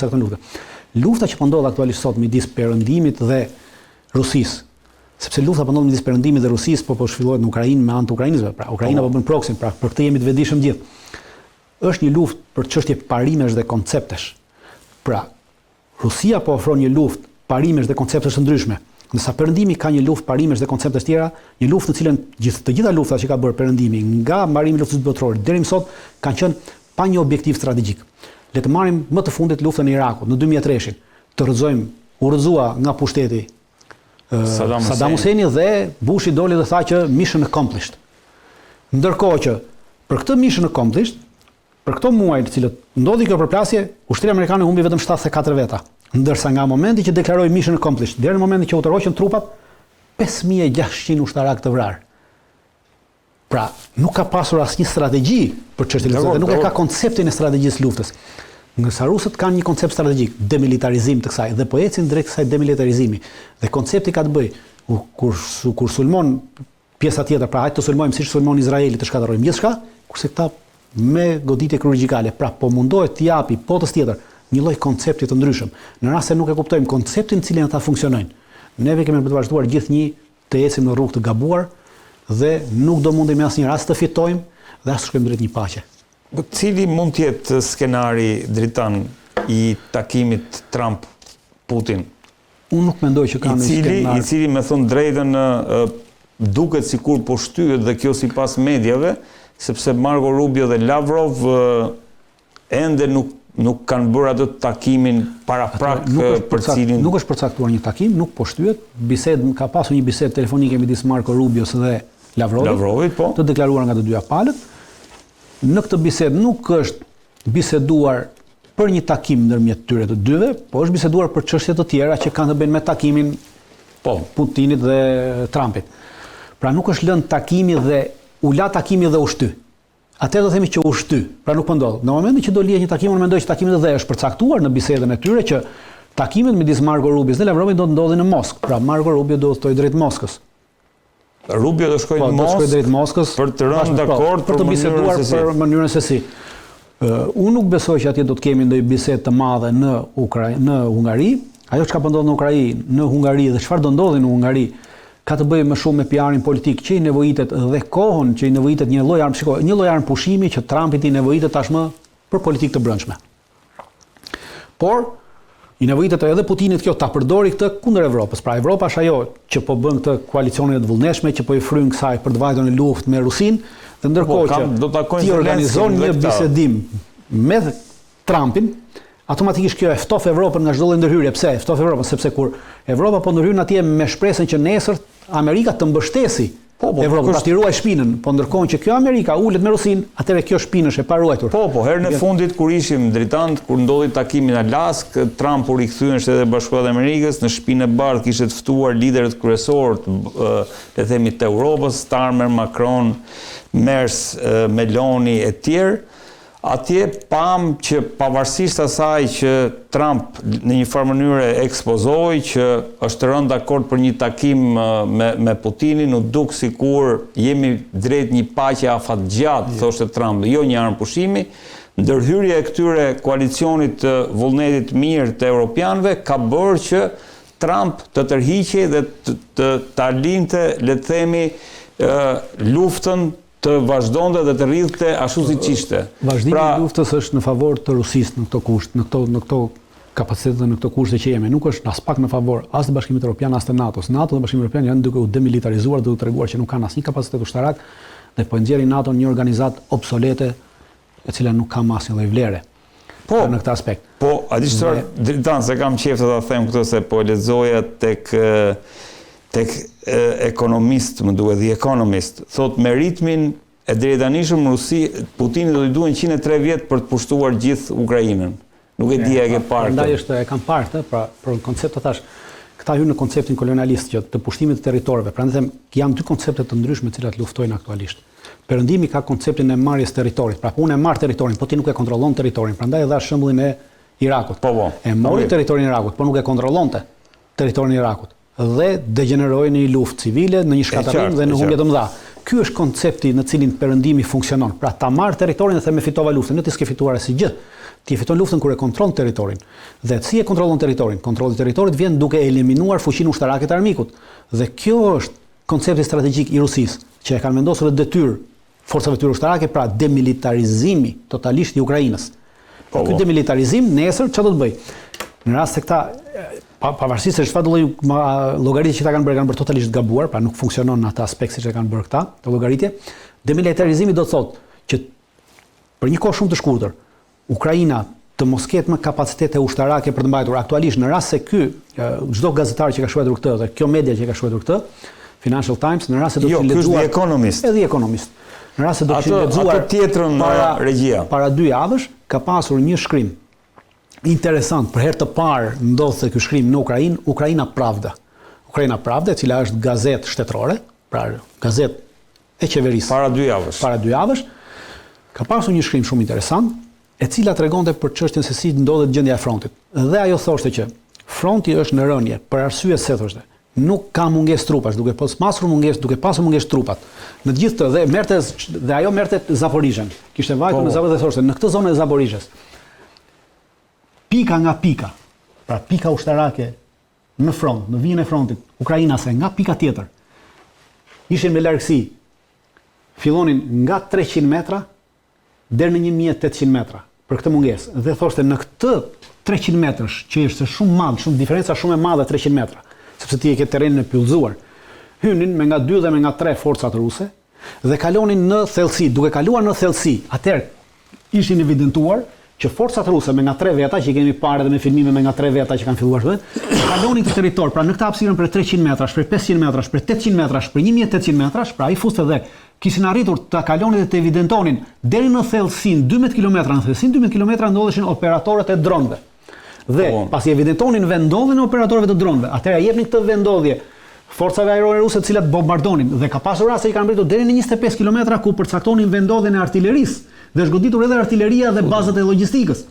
përcakton luftë. Lufta që po ndodh aktualisht sot midis Perëndimit dhe Rusisë, sepse lufta po ndodh midis Perëndimit dhe Rusisë, po zhvillohet në Ukrainë me anë të ukrainësve. Pra Ukraina po bën proksin, pra për këtë jemi të vetëdijshëm gjithë. Është një luftë për çështje parimesh dhe konceptesh. Pra Rusia po ofron një luftë parimesh dhe konceptesh të ndryshme. Ndërsa Perëndimi ka një luftë parimesh dhe konceptesh tjera, një luftë në cilën të gjitha luftat që ka bërë Perëndimi nga mbarimi i luftës botërore deri më sot kanë qenë pa një objektiv strategjik. Le të marrim më të fundit luftën e Irakut në 2003-shin. Të rrëzojmë, u rrëzua nga pushteti Saddam Husseini dhe Bushi doli dhe tha që mission accomplished. Ndërkohë që për këtë mission accomplished, për këto muaj të cilët ndodhi kjo përplasje, ushtria amerikane humbi vetëm 74 veta. Ndërsa nga momenti që deklaroi mission accomplished deri në momentin që u tërhoqën trupat, 5600 ushtarak të vrarë. Pra, nuk ka pasur asnjë strategji për çështjen e luftës, nuk ka konceptin e strategjisë luftës. Ngërsa rusët kanë një koncept strategjik, demilitarizim të kësaj, dhe po ecin drejt kësaj demilitarizimi. Dhe koncepti ka të bëjë kur sulmon pjesa tjetër, pra hajtë të sulmojmë siç sulmon Izraeli të shkatërrojmë gjithçka, kurse këta me goditje kirurgjikale, pra po mundohet të japi potës tjetër një lloj koncepti të ndryshëm. Në rast se nuk e kuptojmë konceptin në cilin ata funksionojnë, neve kemi të vazhduar gjithnjë të ecim në rrugë të gabuar dhe nuk do mundemi asnjëherë as të fitojmë dhe as të shkojmë drejt një paqe. Cili mund të jetë skenari dritan i takimit Trump-Putin? Unë nuk mendoj që ka një skenar. I cili me thënë drejtën duket sikur po shtyhet dhe kjo sipas medjave, sepse Marco Rubio dhe Lavrov ende nuk kanë bërë atë takimin paraprak për cilin... Nuk është përcaktuar një takim, nuk po shtyhet. Ka pasur një bisedë telefonike midis Marco Rubios dhe Lavrovit, po. Të deklaruar nga të dyja palët. Në këtë bisedë nuk është biseduar për një takim ndërmjet tyre të dyve, po është biseduar për çështje të tjera që kanë të bëjnë me takimin Putinit dhe Trumpit. Pra nuk është lënë takimi dhe u la takimi dhe u shty. Atëherë do themi që u shty, pra nuk po ndodh. Në momentin që do lihet një takim, unë mendoj që takimi dhe është përcaktuar në bisedën e tyre që takimet midis Marco Rubios dhe Lavrovit do të ndodhin në Moskë. Pra Marco Rubio do të shtojë drejt Moskës. Rubio do shkojë në Moskë për të rënë dakord për të biseduar për mënyrën se si. Unë nuk besoj që atje do të kemi ndonjë bisedë të madhe në Hungari. Ajo çka po ndodh në Ukrainë, në Hungari dhe çfarë do ndodhi në Hungari ka të bëjë më shumë me PR-in politik që i nevojitet dhe kohën që i nevojitet një lloj armë pushimi që Trumpit i nevojitet tashmë për politikë të brendshme. Por i nevojitet edhe Putinit kjo ta përdori këtë kundër Evropës. Pra Evropa është ajo që po bën këtë koalicionin e të vullnetshme, që po i fryn kësaj për të vajtur në luftë me Rusinë, dhe ndërkohë që ti organizon një bisedim me Trumpin, automatikisht kjo e ftof Evropën nga çdo lloj ndërhyrje. Pse? E ftof Evropën sepse kur Evropa po ndërhyn atje me shpresën që nesër Amerika të mbështesi Evropën, pra t'i ruaj shpinën, po ndërkohë që kjo Amerika ulet me Rusinë, atëherë kjo shpinë është e paruajtur. Po, herën e fundit kur ishim dritant, kur ndodhi takimi në Alask, Trump u rikthye në Shtetet Bashkuara të Amerikës, në Shtëpinë e Bardhë kishte të ftuar liderët kryesorë le themi të Evropës, Starmer, Macron, Merz, Meloni e tjerë. Atje pam që pavarësisht asaj që Trump në një farë mënyrë ekspozoi që është rënë dakord për një takim me Putinin, u duk sikur jemi drejt një paqe afatgjatë, thoshte Trump, jo një armë pushimi. Ndërhyrja e këtyre koalicionit të vullnetit mirë të europianëve ka bërë që Trump të tërhiqej dhe të linte, le të themi, luftën të vazhdonte dhe të rridhte ashtu siç ishte. Vazhdimi i luftës është në favor të Rusisë në këto kushte, në këto kapacitete dhe në këto kushte që jemi. Nuk është as pak në favor as të Bashkimit Evropian as të NATO-s. NATO dhe Bashkimi Evropian janë duke u demilitarizuar, duke treguar që nuk kanë asnjë kapacitet ushtarak dhe po nxjerrin NATO një organizatë obsolete e cila nuk ka asnjë lloj vlere. Po në këtë aspekt. Po, a di çfarë dritan se kam qejf të ta them këtë se po lexoja tek ekonomist, më duhet The Economist, thot me ritmin e drejtanishëm Putinit do t'i duhen 103 vjet për të pushtuar gjithë Ukrainën. Nuk e di a ke parë. Prandaj është e kam parë, pra për koncept të thash, këta hyn në konceptin kolonialist që të pushtimit të territorëve. Prandaj them janë dy koncepte të ndryshme të cilat luftojnë aktualisht. Perëndimi ka konceptin e marrjes territorit. Pra unë e marr territorin, po ti nuk e kontrollon territorin. Prandaj e dha shembullin e Irakut. E mori territorin e Irakut, po nuk e kontrollonte territorin e Irakut. Dhe degeneroi në një luftë civile, në një shkatërrim dhe në humbje të mëdha. Ky është koncepti në cilin perëndimi funksionon. Pra ta marr territorin dhe themi fitova luftën, në të s'ke fituar si gjë. Ti e fiton luftën kur e kontrollon territorin. Dhe si e kontrollon territorin? Kontrolli i territorit vjen duke eliminuar fuqinë ushtarake të armikut. Dhe kjo është koncepti strategjik i Rusisë, që e kanë vendosur detyrë forcave tyre ushtarake, pra demilitarizimi totalisht i Ukrainës. Ky demilitarizim nesër çfarë do të bëj? Në rast se këta pavarësisht se çfarë lloj llogaritje që ta kanë bërë totalisht gabuar, pra nuk funksionon në atë aspekt siç e kanë bërë këta, të llogaritje, demilitarizimi do të thotë që për një kohë shumë të shkurtër Ukraina të mos ketë më kapacitete ushtarake për të mbajtur. Aktualisht në rast se çdo gazetar që ka shkruar këtë dhe kjo media që ka shkruar këtë, Financial Times, në rast se do të lexuar The Economist. Në rast se do të lexuar atë tjetrën regjia. Para 2 javësh ka pasur një shkrim interesant, për herë të parë ndodhte ky shkrim në Ukrainë, Ukraina Pravda. Ukraina Pravda, e cila është gazetë shtetërore, pra gazetë e qeverisë. Para 2 javësh. Para 2 javësh ka pasur një shkrim shumë interesant, e cila tregonte për çështjen se si ndodhet gjendja e frontit. Dhe ajo thoshte që fronti është në rënje për arsye se thoshte, nuk ka mungesë trupash, duke pasur mungesë trupat. Në të gjithë të dhe ajo merrte Zaporizhen. Kishte vajtur në Zaporizhë dhe thoshte, në këtë zonë e Zaporizhës, pika nga pika, pra pika ushtarake në front, në vijën e frontit, ukrainase nga pika tjetër, ishin me largësi, fillonin nga 300 metra deri në 1800 metra për këtë mungesë. Dhe thoshte në këtë 300 metrash, që është shumë madh, shumë diferenca shumë e madhe 300 metra, sepse ti e ke terrenin e pyllëzuar, hynin me nga 2 dhe me nga 3 forcat ruse dhe kalonin në thellësi. Duke kaluar në thellësi, atëherë ishin evidentuar që forcat ruse me nga 3 veta, që i kemi parë edhe në filmime me nga 3 veta që kanë filluar kalonin këtë territor, pra në këtë hapësirën për 300 metrash, për 500 metrash, për 800 metrash, për 1800 metrash, pra ai fuste dhe kishin arritur të kalonin dhe të evidentonin deri në thellësinë 12 kilometra, në thellësinë 12 kilometra ndodheshin operatorët e dronëve. Dhe pasi evidentonin vendodhjen e operatorëve të dronëve, atëherë jepnin këtë vendodhje forcave ajrore ruse të cilat bombardonin, dhe ka pasur raste që kanë mbritur deri në 25 kilometra ku përcaktonin vendodhjen e artillerisë dhe është goditur edhe artilleria dhe bazat e logjistikës.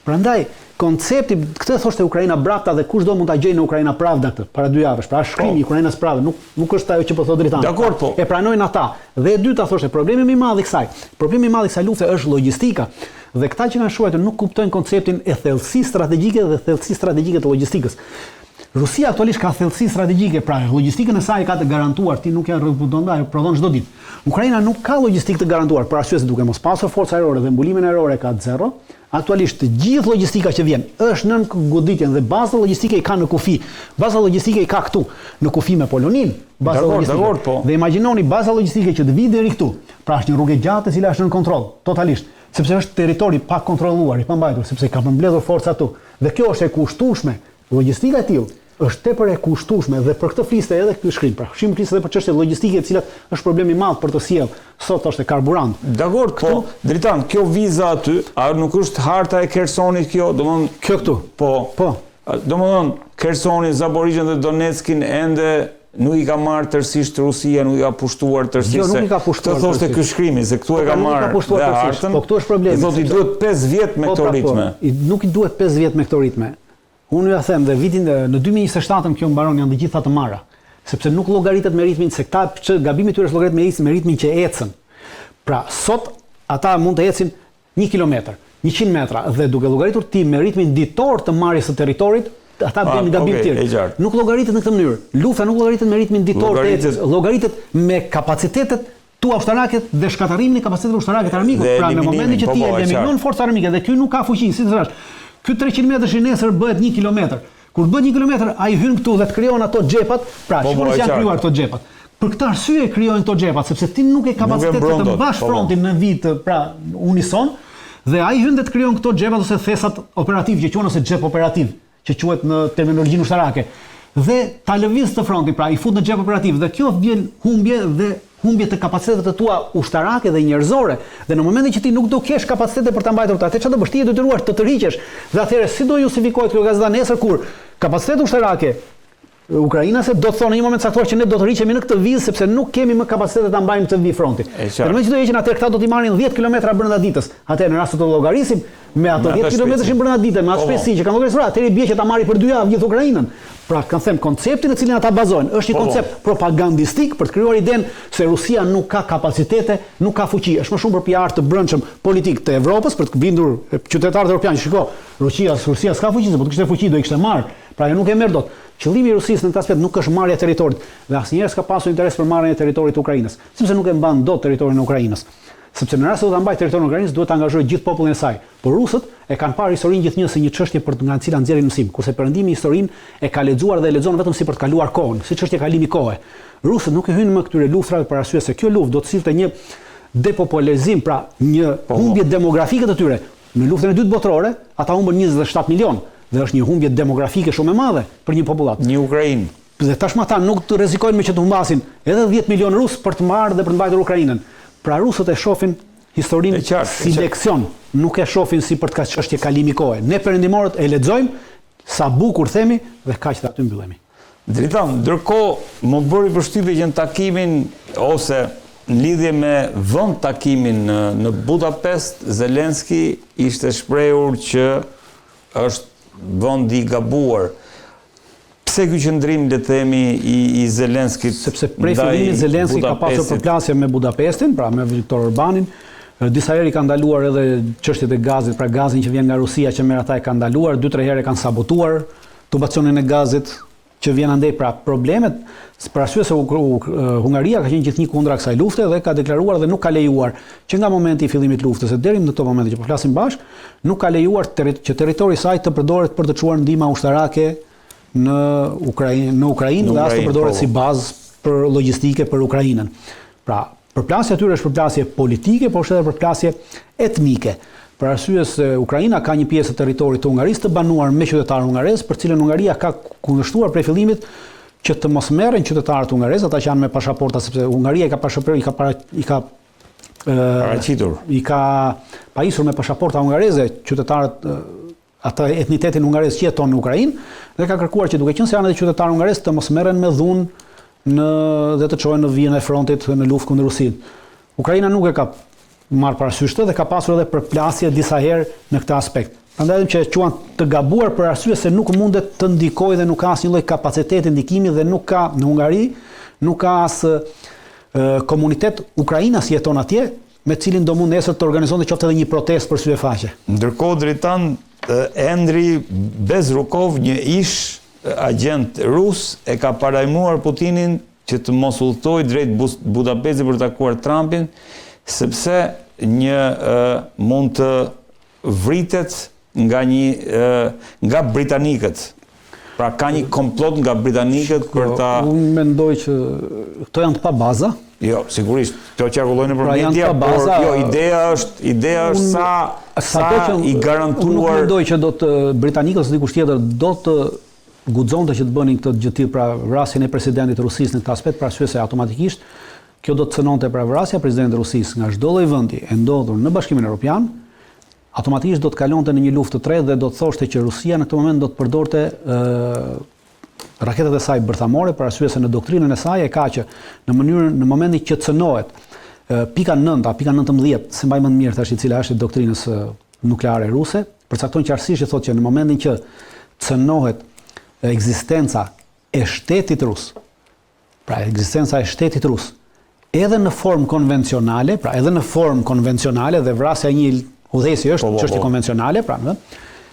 Prandaj koncepti këtë thoshte Ukraina Brafta dhe kushdo mund ta gjejë në Ukraina Pravda këtë para 2 javësh. Pra shkrimi i Ukrainës Pravda nuk është ajo që po thotë Dritani. Dakor, po. E pranojnë ata. Dhe e dyta thoshte problemi më i madh i kësaj lufte është logjistika. Dhe këta që kanë shkruar nuk kuptojnë konceptin e thellësisë strategjike dhe thellësisë strategjike të logjistikës. Rusia aktualisht ka thellësi strategjike, pra logjistikën e saj ka të garantuar, ti nuk ja rrëpudon, ajo prodhon çdo ditë. Ukraina nuk ka logjistikë të garantuar, për arsye se duke mos pasur forca ajrore dhe mbulimin ajror ka 0. Aktualisht të gjithë logjistika që vjen është nën goditjen dhe baza logjistike i ka në kufi. Baza logjistike i ka këtu, në kufi me Polonin. Dakor, po. Dhe imagjinoni baza logjistike që të vijë deri këtu. Pra është një rrugë gjatë e cila është nën kontroll, totalisht, sepse është territori pa kontrolluar, i pambajtur, sepse ka përmbledhur forca këtu. Dhe kjo është e kushtueshme. Logjistika e tillë është tepër e kushtueshme dhe për këtë fliste edhe ky shkrim. Pra, shkrim fliste edhe për çështje logjistike, e cilat është problem i madh për të sjellë sot është karburant. Dakor, po, Dritan, kjo viza aty, a nuk është harta e Khersonit kjo, domthon kjo këtu. Po. Domthon Khersonin, Zaporizhën dhe Donetskin ende nuk i ka marrë tërësisht Rusia, nuk i ka pushtuar tërësisht. Jo, nuk i ka pushtuar. Të thoshte ky shkrimi se këtu e ka marrë dhe hartën. Po këtu është problemi. Thotë i duhet 5 vjet me këto ritme. Nuk i duhet 5 vjet me këto ritme. Unë ja them dhe vitin në 2027 kjo mbaron janë të gjitha të marra, sepse nuk llogaritet me ritmin se këta gabimi i tyre është llogaritet me ritmin që ecën. Pra sot ata mund të ecin 1 kilometër, 100 metra dhe duke llogaritur ti me ritmin ditor të marrjes së territorit, ata bëjnë gabim tjetër. Nuk llogaritet në këtë mënyrë. Lufta nuk llogaritet me ritmin ditor të ecjes, llogaritet me kapacitetet tua ushtarake dhe shkatërimin e kapacitetit ushtarake të armikut. Pra në momentin që ti eliminon forcat armike dhe ky nuk ka fuqi, si thua. Ky 300 metrash i nesër bëhet 1 kilometër. Kur bëhet 1 kilometër, ai hyn këtu dhe të krijon ato xhepat, pra çfarë janë krijuar këto xhepat. Për këtë arsye krijojnë këto xhepat, sepse ti nuk e kapacitetin të mbash frontin në vit, pra unison, dhe ai hyn dhe të krijon këto xhepat ose thesat operativ që quhen ose xhep operativ, që quhet në terminologjinë ushtarake. Dhe ta lëviz të frontin, pra i fut në xhep operativ dhe kjo vjen humbje të kapaciteteve të tua ushtarake dhe njerëzore. Dhe në momentin që ti nuk do kesh kapacitete për ta mbajtur atë, çfarë do bësh? Ti je detyruar të tërhiqesh. Dhe atëherë si do justifikohet kjo gazeta nesër kur kapacitetet ushtarake ukrainase do të thonë në një moment caktuar që ne do të rriqemi në këtë vizë sepse nuk kemi më kapacitete ta mbajmë këtë vizë fronti. Në moment që do heqin atëherë këta do t'i marrin 10 kilometra brenda ditës. Atëherë në rast se do llogarisim me ato 10 kilometrash brenda ditës, me atë shpejtësi që kanë llogarisur, atëherë bie që ta marri për 2 javë gjithë Ukrainën. Pra, kanë them, konceptin në cilin ata bazojnë, është një koncept propagandistik për të krijuar idenë se Rusia nuk ka kapacitete, nuk ka fuqi. Është më shumë për PR të brendshëm politik të Evropës për të bindur qytetarët evropianë që shiko, Rusia s'ka fuqi, po të kishte fuqi do i kishte marrë. Pra ajo nuk e merr dot. Qëllimi i Rusisë në këtë aspekt nuk është marrja e territorit dhe asnjëherë s'ka pasur interes për marrjen e territorit të Ukrainës, sepse nuk e mban dot territorin e Ukrainës. Sepse në rast se do ta mbajë territorin e Ukrainës, duhet të angazhojë gjithë popullin e saj. Por rusët e kanë parë historinë gjithnjë si një çështje për nga cila nxjerrin mësim, kurse perëndimi historinë e ka lexuar dhe e lexon vetëm si për të kaluar kohën, si çështje kalimi kohe. Rusët nuk e hyjnë më këtyre luftrave për arsye se kjo luftë do të sillte një depopulizim, pra një humbje demografike të tyre. Në luftën e dytë botërore, ata humbën 27 milion dhe është një humbje demografike shumë e madhe për një popullat. Një Ukrainë. Dhe tashmë ata nuk të rrezikojnë me që të humbasin edhe 10 milion rus për të marrë dhe për të mbajtur Ukrainën. Pra rusët e shohin historinë si leksion, nuk e shohin si për të ka çështje kalimi kohe. Ne perëndimorët e lexojmë sa bukur themi dhe kaq të aty mbyllemi. Dritan, ndërkohë më bëri përshtypje që në takimin ose në lidhje me vend takimin në Budapest, Zelenski ishte shprehur që është vend i gabuar. Pse ky qëndrim le të themi i Zelenskit? Sepse prej fillimit Zelenski ka pasur përplasje me Budapestin, pra me Viktor Orbanin. Disa herë i ka ndaluar edhe çështjet e gazit, pra gazin që vjen nga Rusia që merr ata e ka ndaluar, 2-3 herë kanë sabotuar tubacionin e gazit që vjen andej, pra problemet për arsye se Hungaria ka qenë gjithnjë kundra kësaj lufte dhe ka deklaruar dhe nuk ka lejuar që nga momenti i fillimit të luftës deri në këtë moment që po flasim bashkë, nuk ka lejuar që territori i saj të përdoret për të çuar ndihma ushtarake në Ukrainë dhe as të përdoret si bazë për logjistike për Ukrainën. Pra, përplasja e tyre është përplasje politike, por është edhe përplasje etnike. Për arsye se Ukraina ka një pjesë të territorit të Hungarisë të banuar me qytetarë hungarez, për cilën Hungaria ka kundërshtuar prej fillimit që të mos merren qytetarët hungarez, ata që janë me pasaporta, sepse Hungaria i ka pajisur me pasaporta hungareze qytetarët ata etnitetin hungarez që jeton në Ukrainë dhe ka kërkuar që duke qenë se janë edhe qytetarë hungarez të mos merren me dhunë dhe të çohen në vijën e frontit në luftë kundër Rusisë. Ukraina nuk e ka marrë parasysh dhe ka pasur edhe përplasje disa herë në këtë aspekt. Prandaj që e quan të gabuar për arsye se nuk mundet të ndikojë dhe nuk ka asnjë lloj kapaciteti ndikimi dhe nuk ka në Hungari, nuk ka as komunitet ukrainas jeton atje me cilin do mund nesër të organizonte qoftë edhe një protestë për syefaqe. Ndërkohë Dritan Endri Bezrukov, një ish agent rus, e ka parajmuar Putinin që të mos udhtojë drejt Budapestit për të takuar Trumpin, sepse mund të vritet nga britanikët. Pra ka një komplot nga britanikët për ta... Unë mendoj që këto janë të pa baza. Jo, sigurisht, të qarkullojnë për media, por jo, ideja është sa i garantuar... Unë nuk mendoj që britanikët së dikush tjetër do të guxonte që të bënin këtë gjë të tillë, pra vrasjen e presidentit të Rusisë në këtë aspekt, pra arsye se automatikisht kjo do të cënonte pra vrasja e presidentit të Rusisë nga çdo lloj vendi e ndodhur në Bashkimin Evropian, automatikisht do të kalonte në një luftë të tretë dhe do të thoshte që Rusia në këtë moment do të përdorte raketet e saj bërthamore, për arsye se në doktrinën e saj e ka që në momentin që cënohet pika 9, pika 19, se mbaj më të mirë tash i cila është doktrinës nukleare ruse, përcakton qartësisht që thotë që në momentin që cënohet ekzistenca e shtetit rus, pra ekzistenca e shtetit rus, edhe në formë konvencionale, pra edhe në formë konvencionale dhe vrasja e një udhëheci është çështje konvencionale, pra,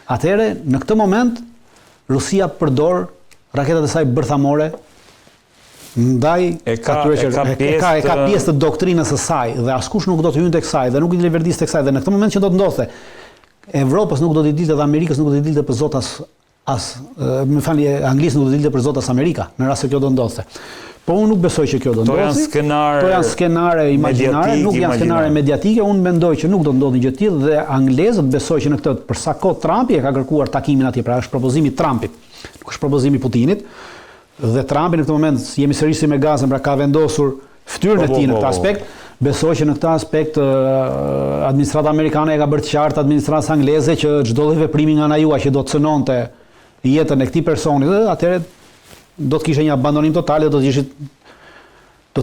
atëherë në këtë moment Rusia përdor raketat e saj bërthamore ndaj atyre që ka pjesë të doktrinës së saj dhe askush nuk do të hynte kësaj dhe nuk i leverdiste kësaj dhe në këtë moment që do të ndodhte Evropës nuk do t'i dilte dhe Amerikës nuk do t'i dilte për zot Anglisë nuk do t'i dilte për zot as Amerika në rast se kjo do ndodhte. Po unë nuk besoj që kjo do ndodhi. To janë skenare imagjinare, nuk janë skenare mediatike. Unë mendoj që nuk do ndodhi gjë të tillë dhe anglezët besoj që në këtë për sa kohë Trumpi e ka kërkuar takimin atje, pra është propozimi i Trumpit, nuk është propozimi i Putinit. Dhe Trumpi në këtë moment jemi sërish me gazën, pra ka vendosur fytyrën e tij në këtë aspekt. Besoj që në këtë aspekt administrata amerikane e ka bërë të qartë administratës angleze që çdo lloj veprimi nga ana juaj që do të cënonte jetën e këtij personi, atëherë do të kishte një abandonim total dhe do të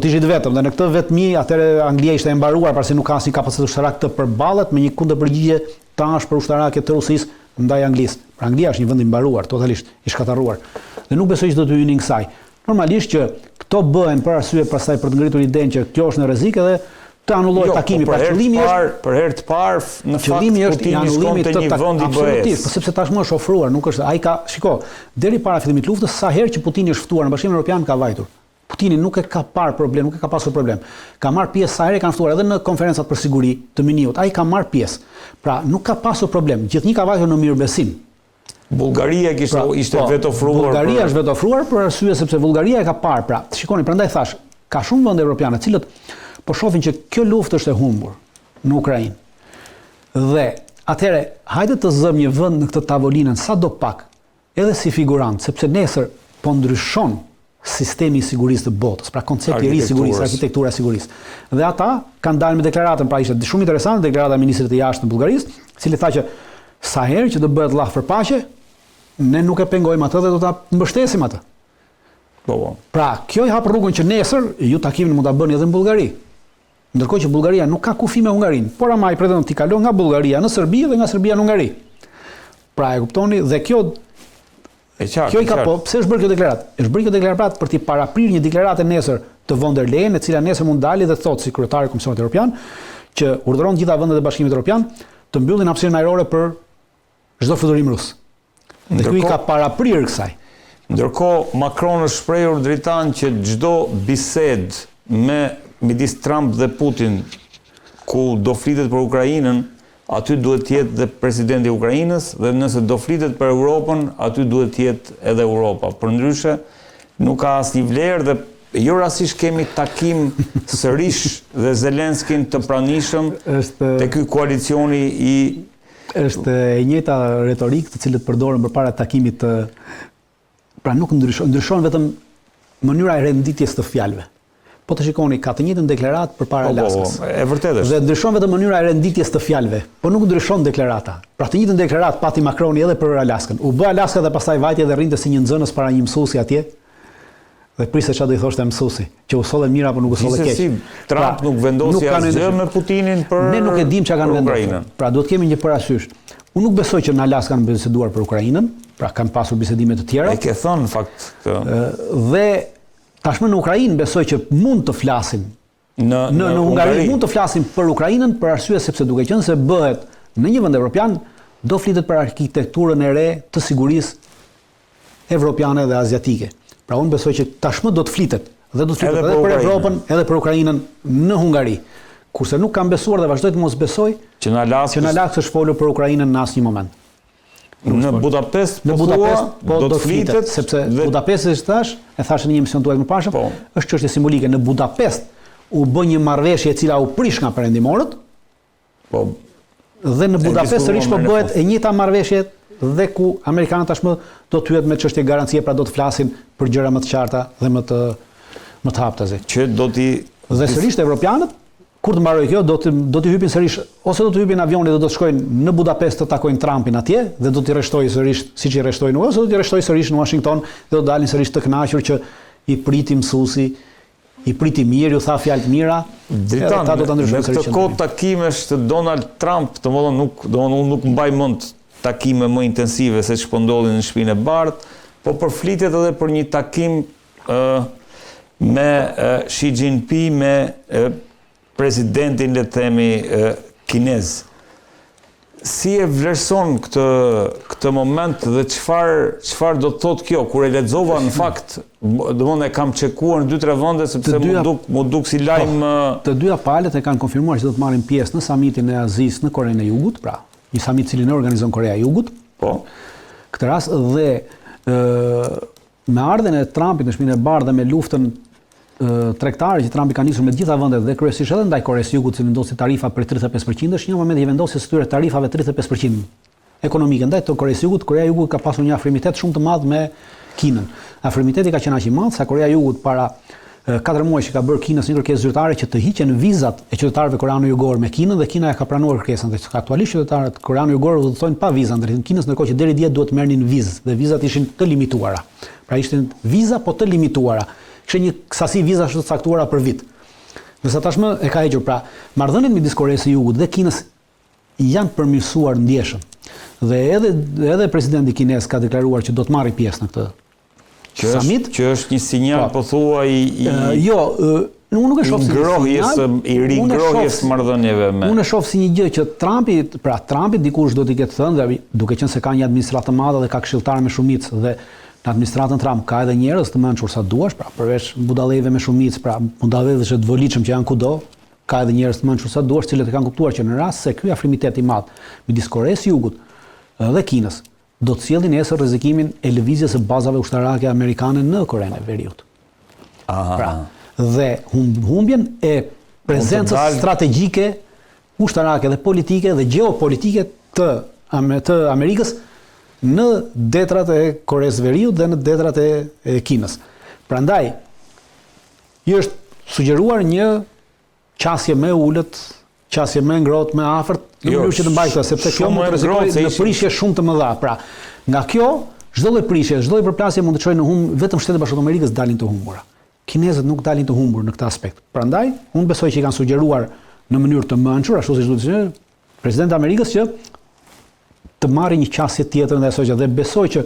ishit vetëm. Dhe në këtë vetmi, atëherë Anglia ishte e mbaruar, pasi nuk ka asnjë kapacitet ushtarak të përballet me një kundërpërgjigje tash për ushtarake të Rusisë ndaj Anglisë. Pra Anglia është një vend i mbaruar, totalisht i shkatarruar. Dhe nuk besoj që do të hynin kësaj. Normalisht që këto bëhen për arsye pastaj për të ngritur idenë që kjo është në rrezik edhe të anullohet takimi. Pra qëllimi është për herë të parë në fakt Putini shkon te një vend i BE-s. Po sepse tashmë është ofruar, nuk është ai ka, shiko, deri para fillimit të luftës sa herë që Putini është ftuar në Bashkimin Evropian ka vajtur. Putini nuk e ka parë problem, nuk e ka pasur problem. Ka marrë pjesë sa herë kanë ftuar edhe në konferencat për siguri të Miniut. Ai ka marrë pjesë. Pra nuk ka pasur problem. Gjithnjë ka vajtur në mirëbesim. Bullgaria ishte vetë ofruar. Bullgaria është vetë ofruar për arsye sepse Bullgaria e ka parë. Pra, shikoni, prandaj thash, ka shumë vende evropiane të cilët po shohin që kjo luftë është e humbur në Ukrainë. Dhe atëherë, hajde të zëm një vend në këtë tavolinën sadopak, edhe si figurant, sepse nesër po ndryshon sistemi i sigurisë të botës, pra koncepti i ri i sigurisë, arkitektura e sigurisë. Dhe ata kanë dalë me deklaratën, pra ishte shumë interesante deklarata e ministrit të jashtëm të Bullgarisë, i cili tha që sa herë që do bëhet llaf për paqe, ne nuk e pengojmë atë dhe do ta mbështesim atë. Pra, kjo i hap rrugën që nesër ju takimin mund ta bëni edhe në Bullgari. Ndërkohë që Bullgaria nuk ka kufi me Hungarinë, por ama i pretendon t'i kalon nga Bullgaria në Serbi dhe nga Serbia në Hungari. Pra e kuptoni dhe kjo i ka po, pse është bërë kjo deklaratë? Është bërë kjo deklaratë për t'i paraprirë një deklaratë nesër të von der Leyen, e cila nesër mund dalë dhe thotë si kryetari i Komisionit Evropian, që urdhëron të gjitha vendet e Bashkimit Evropian të mbyllin hapësirën ajrore për çdo fluturim rus. Dhe ky i ka paraprirë kësaj. Ndërkohë Macron është shprehur dritan që çdo bisedë midis Trump dhe Putin ku do flitet për Ukrainën, aty duhet të jetë dhe presidenti i Ukrainës, dhe nëse do flitet për Europën, aty duhet të jetë edhe Europa. Përndryshe, nuk ka asnjë vlerë dhe jo rastësisht kemi takim sërish dhe Zelenskin të pranishëm te ky koalicioni i është e njëjta retorikë të cilët përdoren përpara takimit të pra nuk ndryshon vetëm mënyra e renditjes të fjalëve. Po të shikoni, ka të njëjtën deklaratë përpara Alaskës. E vërtetë është. Dhe ndryshon vetëm mënyra e renditjes të fjalëve, po nuk ndryshon deklarata. Pra të njëjtën deklaratë pati Macroni edhe për Alaskën. U bë Alaska dhe pastaj vajte dhe rrinte si një nxënës para një mësuesi atje. Dhe priste çfarë do i thoshte mësuesi, që u solle mirë apo nuk u solle keq. Trump nuk vendosi asgjë me Putinin për ne nuk e dim çka kanë vendosur. Pra duhet kemi një parasysh. Unë nuk besoj që në Alaska kanë biseduar për Ukrainën, pra kanë pasur bisedime të tjera. E ke thënë në fakt këtë. Dhe tashmë në Ukrainë besoj që mund të flasin. Në Hungari mund të flasin për Ukrainën për arsye sepse duke qenë se bëhet në një vend evropian, do flitet për arkitekturën e re të sigurisë evropiane dhe aziatike. Pra unë besoj që tashmë do të flitet dhe do të flitet edhe për Evropën, edhe për Ukrainën në Hungari. Kurse nuk kam besuar dhe vazhdoj të mos besoj që në Alaskë është folur për Ukrainën në asnjë moment. Në Budapest do të flitet sepse Budapesti e thash në një emision tuaj më parë, është çështje simbolike. Në Budapest u bë një marrëveshje e cila u prish nga perëndimorët. Dhe në Budapest sërish po bëhet e njëjta marrëveshje dhe ku amerikanët tashmë do të hyet me çështje garancie, pra do të flasin për gjëra më të qarta dhe më të haptazi. Dhe sërish evropianët kur të mbarojë kjo, do të hypin sërish, ose do të hypin avionit dhe do të shkojnë në Budapest të takojnë Trumpin atje dhe do t'i rreshtojë sërish siç i rreshtojnë, ose do t'i rreshtojë sërish në Washington dhe do dalin sërish të kënaqur që i priti mësuesi, i priti mirë, ju tha fjalë të mira. Dritan, me këtë kohë takimesh të Donald Trump, unë nuk mbaj mend takime më intensive se ç'po ndodhin në Shtëpinë e Bardhë, po përflitet edhe për një takim me Xi Jinping, me presidentin, le të themi, kinez. Si e vlerëson këtë moment dhe çfarë do të thotë kjo? Kur e lexova në fakt, domthonë e kam çekuar në 2-3 vende sepse mu duk si lajm. Të dyja palët e kanë konfirmuar që do të marrin pjesë në samitin e Azisë në Korenë e Jugut, pra një samit cili ne organizon Korea e Jugut. Po. Këtë rast dhe me ardhen e Trumpit në Shtëpinë e Bardhë me luftën tregtare që Trumpi ka nisur me të gjitha vendet dhe kryesisht edhe ndaj Koreas së Jugut, që vendosi tarifa për 35%, në një moment i vendosi këtyre tarifave 35% ekonomike ndaj të Koreas së Jugut. Korea e Jugut ka pasur një afrimitet shumë të madh me Kinën. Afrimiteti ka qenë aq i madh sa Korea e Jugut para 4 muaj që ka bërë Kinës një kërkesë zyrtare që të hiqen vizat e qytetarëve koreano-jugor me Kinën, dhe Kina e ka pranuar kërkesën. Dhe aktualisht qytetarët koreano-jugor udhëtojnë pa vizë drejt Kinës, ndërkohë që deri dje duhet merrnin vizë dhe vizat ishin të limituara. Pra ishin viza po të limituara. Kishte një sasi vizash të caktuara për vit. Ndërsa tashmë e ka hequr. Pra, marrëdhëniet midis Koreas së Jugut dhe Kinës janë përmirësuar ndjeshëm. Dhe edhe presidenti kinez ka deklaruar që do të marrë pjesë në këtë summit. Që është një sinjal po thua jo, unë nuk e shoh si i rigrohjes marrëdhënieve me. Unë e shoh si një gjë që Trumpi dikush do t'i ketë thënë, dhe duke qenë se ka një administratë të madhe dhe ka këshilltarë me shumicë, dhe në administratën Trump ka edhe njerëz të mençur sa duash, përveç budallëve me shumicë, budallëve të volitshëm që janë kudo, ka edhe njerëz të mençur sa duash, cilët e kanë kuptuar që në rast se ky afrimitet i madh midis Koreas së Jugut dhe Kinës do të sjellin nesër rrezikimin e lëvizjes së bazave ushtarake amerikane në Korenë e Veriut. Dhe humbjen e prezencës strategjike, ushtarake dhe politike dhe geopolitike të Amerikës në detrat e Koreas së Veriut dhe në detrat e Kinës. Prandaj, i është sugjeruar një qasje më ulët, qasje më ngrohtë, më afërt, në mënyrë që të mbajë këtë, sepse kjo mund të rrezikojë në prishje shumë të mëdha. Pra, nga kjo, çdo lloj prishje, çdo lloj përplasje mund të çojë në vetëm Shtetet Bashkuara të Amerikës dalin të humbura. Kinezët nuk dalin të humbur në këtë aspekt. Prandaj, unë besoj që i kanë sugjeruar në mënyrë të mençur, ashtu siç duhet të thënë, presidenti i Amerikës që të marrë një qasje tjetër ndaj asaj, dhe besoj që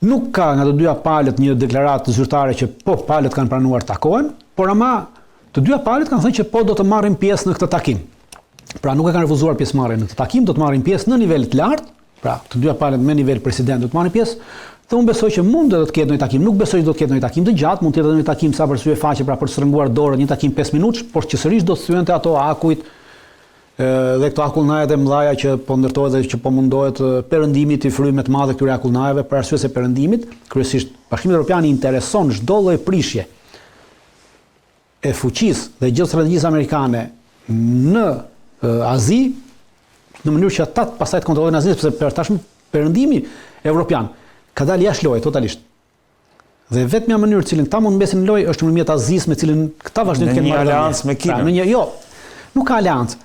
nuk ka nga të dyja palët një deklaratë zyrtare që po palët kanë pranuar të takohen, por ama të dyja palët kanë thënë që po do të marrin pjesë në këtë takim. Pra nuk e kanë refuzuar pjesëmarrjen në këtë takim, do të marrin pjesë në nivel të lartë, pra të dyja palët me nivel president do të marrin pjesë, dhe unë besoj që mund të ketë një takim, nuk besoj që do të ketë një takim të gjatë, mund të jetë një takim sa për sy faqe, pra për të shtrënguar dorën, një takim 5 minutësh, por që sërish do të thyente ato akujt dhe këto akullnajet e mëdha që po ndërtohet dhe që po mundohet perëndimit i frymë të madhe këtyre akullnajeve, për arsye se perëndimit, kryesisht Bashkimi Evropian i intereson çdo lloj prishje e fuqisë dhe gjeostrategjisë amerikane në Azi, në mënyrë që ata pastaj të kontrollojnë Azinë, sepse për tashmë perëndimi evropian ka dalë jashtë loje totalisht. Dhe vetmja mënyrë cilën ta mund mbesin në lojë është nëpërmjet Azisë, me cilën këta vazhdojnë të kenë marrë aleancë me Kinën. Jo, nuk ka aleancë.